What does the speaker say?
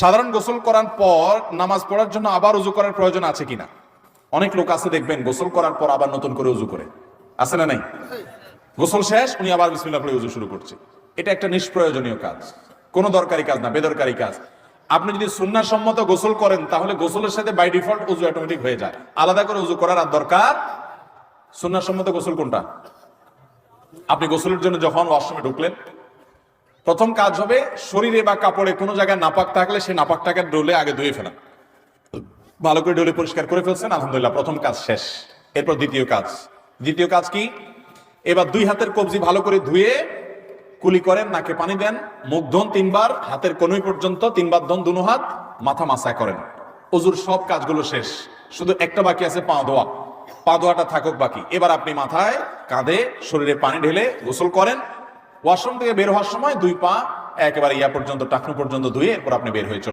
সাধারণ গোসল করার পর নামাজ পড়ার জন্য আবার উজু করার প্রয়োজন আছে কিনা? অনেক লোক আছে দেখবেন গোসল করার পর আবার নতুন করে উজু করে, আছে না নাই? গোসল শেষ উনি আবার বিসমিল্লাহ পড়ে উজু শুরু করছে। এটা একটা নিষ্প্রয়োজনীয় কাজ, কোনো দরকারি কাজ না, বেদরকারি কাজ। আপনি যদি সুন্নাহ সম্মত গোসল করেন তাহলে গোসলের সাথে বাই ডিফল্ট উজু অটোমেটিক হয়ে যায়, আলাদা করে উজু করার আর দরকার। সুন্নাহ সম্মত গোসল কোনটা? আপনি গোসলের জন্য যখন ওয়াশরুমে ঢুকলেন, প্রথম কাজ হবে শরীরে বা কাপড়ে কোনো জায়গায় নাপাক থাকলে সেই নাপাকটাকে ডলে আগে ধুয়ে ফেলা। ভালো করে ডলে পরিষ্কার করে ফেলছেন, আলহামদুলিল্লাহ, প্রথম কাজ শেষ। এরপর দ্বিতীয় কাজ কি? এবার দুই হাতের কবজি ভালো করে ধুয়ে কুলি করেন, নাকে পানি দেন, মুখ ধোন 3 বার, হাতের কনুই পর্যন্ত 3 বার ধোন, দুনো হাত, মাথা মাসা করেন। অজুর সব কাজগুলো শেষ, শুধু একটা বাকি আছে, পা ধোয়া। পা ধোয়াটা থাকুক বাকি। এবার আপনি মাথায়, কাঁধে, শরীরে পানি ঢেলে গোসল করেন। ওয়াশরুম থেকে বের হওয়ার সময় 2 পা একেবারে ইয়া পর্যন্ত, টাকনু পর্যন্ত ধুয়ে এরপর আপনি বের হয়ে চলেন।